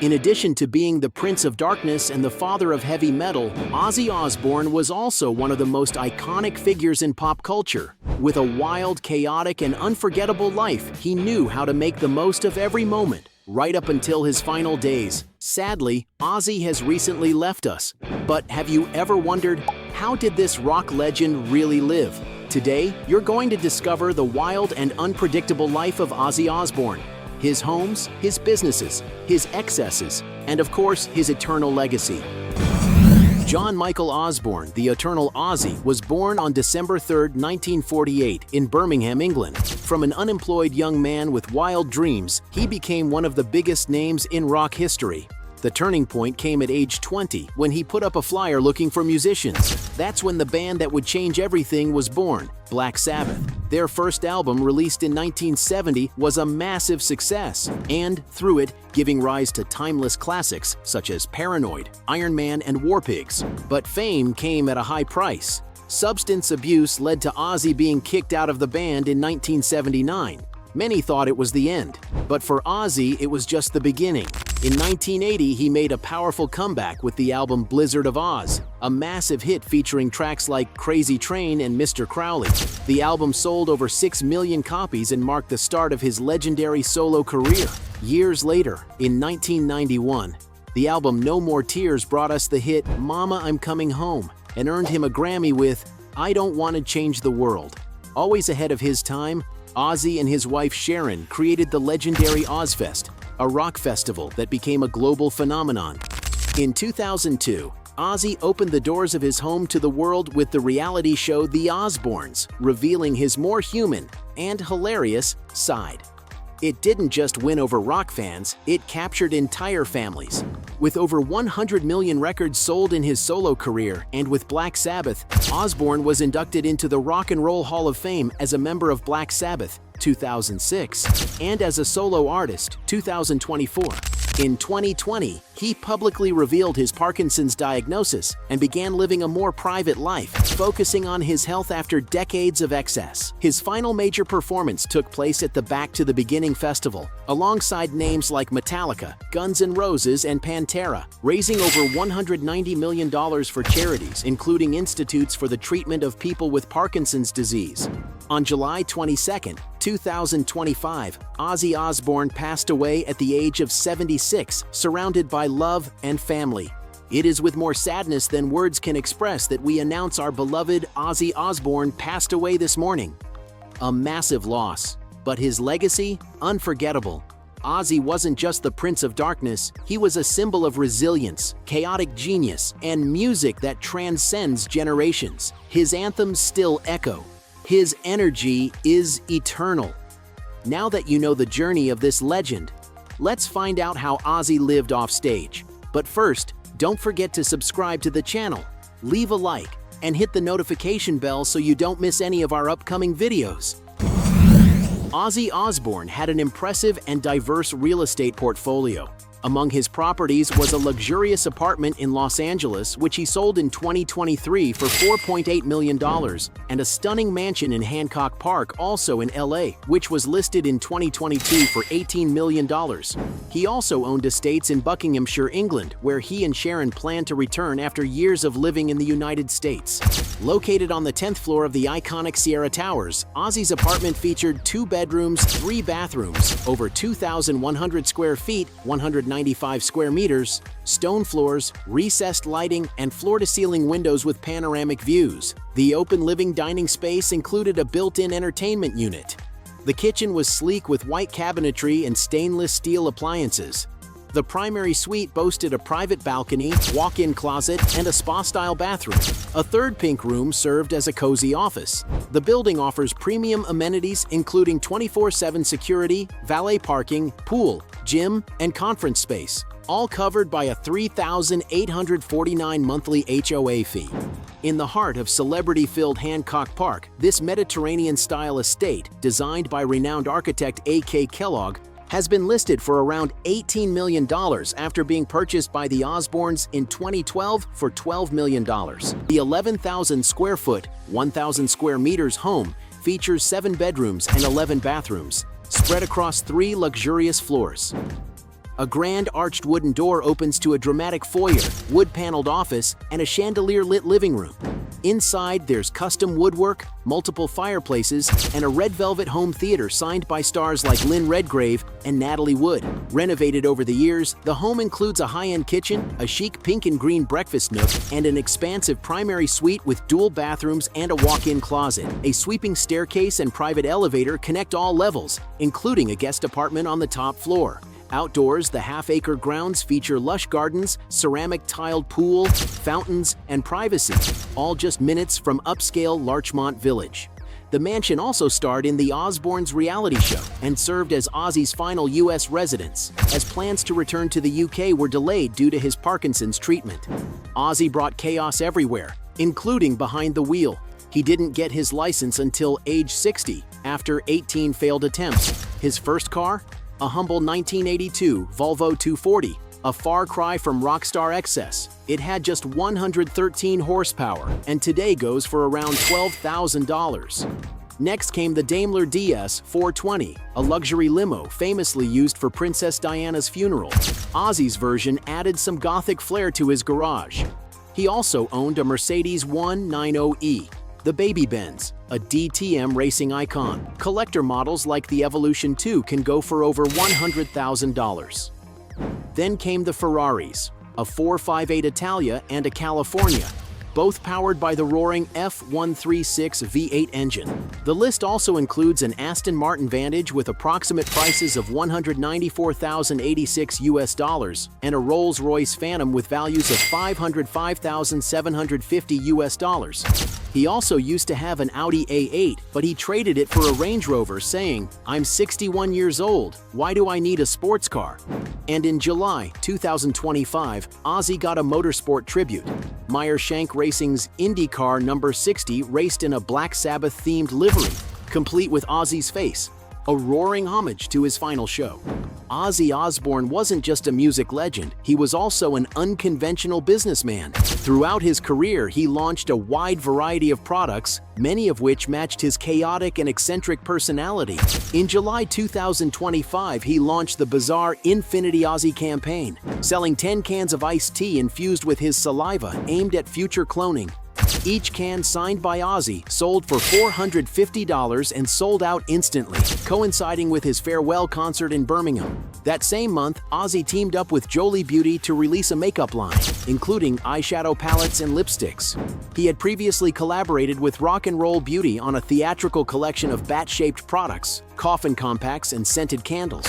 In addition to being the Prince of Darkness and the father of heavy metal, Ozzy Osbourne was also one of the most iconic figures in pop culture. With a wild, chaotic, and unforgettable life, he knew how to make the most of every moment, right up until his final days. Sadly, Ozzy has recently left us. But have you ever wondered, how did this rock legend really live? Today, you're going to discover the wild and unpredictable life of Ozzy Osbourne. His homes, his businesses, his excesses, and of course, his eternal legacy. John Michael Osbourne, the Eternal Ozzy, was born on December 3, 1948, in Birmingham, England. From an unemployed young man with wild dreams, he became one of the biggest names in rock history. The turning point came at age 20, when he put up a flyer looking for musicians. That's when the band that would change everything was born, Black Sabbath. Their first album, released in 1970, was a massive success, and, through it, giving rise to timeless classics such as Paranoid, Iron Man, and War Pigs. But fame came at a high price. Substance abuse led to Ozzy being kicked out of the band in 1979. Many thought it was the end, but for Ozzy, it was just the beginning. In 1980, he made a powerful comeback with the album Blizzard of Ozz, a massive hit featuring tracks like Crazy Train and Mr. Crowley. The album sold over 6 million copies and marked the start of his legendary solo career. Years later, in 1991, the album No More Tears brought us the hit Mama I'm Coming Home and earned him a Grammy with I Don't Want to Change the World. Always ahead of his time, Ozzy and his wife Sharon created the legendary Ozzfest, a rock festival that became a global phenomenon. In 2002, Ozzy opened the doors of his home to the world with the reality show The Osbournes, revealing his more human and hilarious side. It didn't just win over rock fans, it captured entire families. With over 100 million records sold in his solo career, and with Black Sabbath, Osbourne was inducted into the Rock and Roll Hall of Fame as a member of Black Sabbath, 2006, and as a solo artist, 2024. In 2020, he publicly revealed his Parkinson's diagnosis and began living a more private life, focusing on his health after decades of excess. His final major performance took place at the Back to the Beginning Festival, alongside names like Metallica, Guns N' Roses, and Pantera, raising over $190 million for charities, including institutes for the treatment of people with Parkinson's disease. On July 22, 2025, Ozzy Osbourne passed away at the age of 76, surrounded by love and family. It is with more sadness than words can express that we announce our beloved Ozzy Osbourne passed away this morning. A massive loss, but his legacy, unforgettable. Ozzy wasn't just the Prince of Darkness, he was a symbol of resilience, chaotic genius, and music that transcends generations. His anthems still echo. His energy is eternal. Now that you know the journey of this legend, let's find out how Ozzy lived off stage. But first, don't forget to subscribe to the channel, leave a like, and hit the notification bell so you don't miss any of our upcoming videos. Ozzy Osbourne had an impressive and diverse real estate portfolio. Among his properties was a luxurious apartment in Los Angeles, which he sold in 2023 for $4.8 million, and a stunning mansion in Hancock Park, also in LA, which was listed in 2022 for $18 million. He also owned estates in Buckinghamshire, England, where he and Sharon planned to return after years of living in the United States. Located on the 10th floor of the iconic Sierra Towers, Ozzy's apartment featured 2 bedrooms, 3 bathrooms, over 2,100 square feet, 195 square meters, stone floors, recessed lighting, and floor-to-ceiling windows with panoramic views. The open living dining space included a built-in entertainment unit. The kitchen was sleek with white cabinetry and stainless steel appliances. The primary suite boasted a private balcony, walk-in closet, and a spa-style bathroom. A third pink room served as a cozy office. The building offers premium amenities including 24/7 security, valet parking, pool, gym, and conference space, all covered by a $3,849 monthly HOA fee. In the heart of celebrity-filled Hancock Park, this Mediterranean-style estate, designed by renowned architect A.K. Kellogg, has been listed for around $18 million after being purchased by the Osbournes in 2012 for $12 million. The 11,000 square foot, 1,000 square meters home features 7 bedrooms and 11 bathrooms, spread across 3 luxurious floors. A grand arched wooden door opens to a dramatic foyer, wood-paneled office, and a chandelier-lit living room. Inside, there's custom woodwork, multiple fireplaces, and a red velvet home theater signed by stars like Lynn Redgrave and Natalie Wood. Renovated over the years, the home includes a high-end kitchen, a chic pink and green breakfast nook, and an expansive primary suite with dual bathrooms and a walk-in closet. A sweeping staircase and private elevator connect all levels, including a guest apartment on the top floor. Outdoors, the half-acre grounds feature lush gardens, ceramic tiled pool, fountains, and privacy, all just minutes from upscale Larchmont Village. The mansion also starred in the Osbournes reality show and served as Ozzy's final U.S. residence, as plans to return to the U.K. were delayed due to his Parkinson's treatment. Ozzy brought chaos everywhere, including behind the wheel. He didn't get his license until age 60, after 18 failed attempts. His first car? A humble 1982 Volvo 240, a far cry from rockstar excess. It had just 113 horsepower and today goes for around $12,000. Next came the Daimler DS 420, a luxury limo famously used for Princess Diana's funeral. Ozzy's version added some gothic flair to his garage. He also owned a Mercedes 190E. The Baby Benz, a DTM racing icon. Collector models like the Evolution 2 can go for over $100,000. Then came the Ferraris, a 458 Italia and a California, both powered by the roaring F136 V8 engine. The list also includes an Aston Martin Vantage with approximate prices of $194,086 US and a Rolls-Royce Phantom with values of $505,750 US. He also used to have an Audi A8, but he traded it for a Range Rover, saying, "I'm 61 years old, why do I need a sports car?" And in July 2025, Ozzy got a motorsport tribute. Meyer Shank Racing's IndyCar number 60 raced in a Black Sabbath-themed livery, complete with Ozzy's face, a roaring homage to his final show. Ozzy Osbourne wasn't just a music legend, he was also an unconventional businessman. Throughout his career, he launched a wide variety of products, many of which matched his chaotic and eccentric personality. In July 2025, he launched the bizarre Infinity Ozzy campaign, selling 10 cans of iced tea infused with his saliva aimed at future cloning. Each can, signed by Ozzy, sold for $450 and sold out instantly, coinciding with his farewell concert in Birmingham. That same month, Ozzy teamed up with Jolie Beauty to release a makeup line, including eyeshadow palettes and lipsticks. He had previously collaborated with Rock and Roll Beauty on a theatrical collection of bat-shaped products, coffin compacts, and scented candles.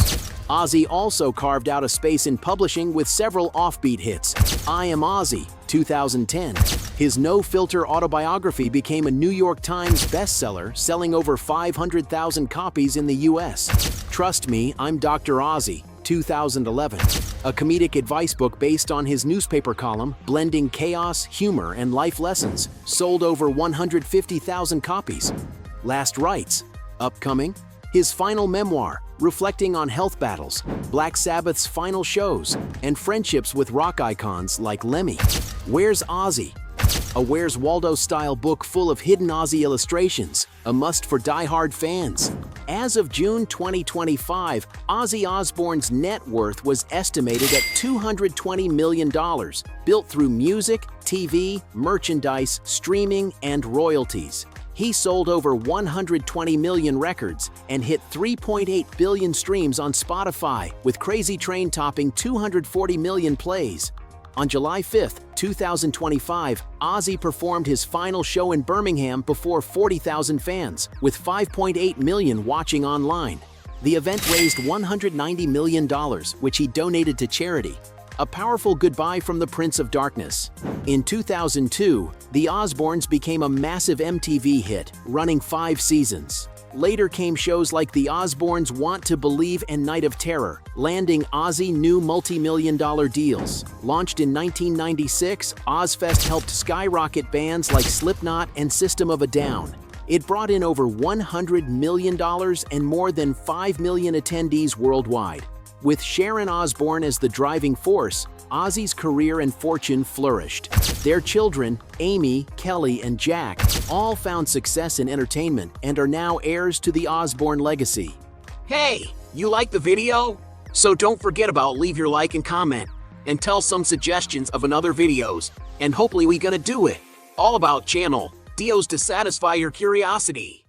Ozzy also carved out a space in publishing with several offbeat hits. I Am Ozzy, 2010. His no-filter autobiography became a New York Times bestseller, selling over 500,000 copies in the US. Trust Me, I'm Dr. Ozzy, 2011. A comedic advice book based on his newspaper column, blending chaos, humor, and life lessons, sold over 150,000 copies. Last Rites, upcoming. His final memoir, reflecting on health battles, Black Sabbath's final shows, and friendships with rock icons like Lemmy. Where's Ozzy? A Where's Waldo-style book full of hidden Ozzy illustrations, a must for die-hard fans. As of June 2025, Ozzy Osbourne's net worth was estimated at $220 million, built through music, TV, merchandise, streaming, and royalties. He sold over 120 million records and hit 3.8 billion streams on Spotify, with Crazy Train topping 240 million plays. On July 5, 2025, Ozzy performed his final show in Birmingham before 40,000 fans, with 5.8 million watching online. The event raised $190 million, which he donated to charity. A powerful goodbye from the Prince of Darkness. In 2002, the Osbournes became a massive MTV hit, running 5 seasons. Later came shows like The Osbournes Want to Believe and Night of Terror, landing Ozzy new multi-million-dollar deals. Launched in 1996, Ozfest helped skyrocket bands like Slipknot and System of a Down. It brought in over $100 million and more than 5 million attendees worldwide. With Sharon Osbourne as the driving force, Ozzy's career and fortune flourished. Their children, Amy, Kelly, and Jack, all found success in entertainment and are now heirs to the Osbourne legacy. Hey, you like the video? So don't forget about leave your like and comment, and tell some suggestions of another videos, and hopefully we gonna do it. All about channel, Dios to satisfy your curiosity.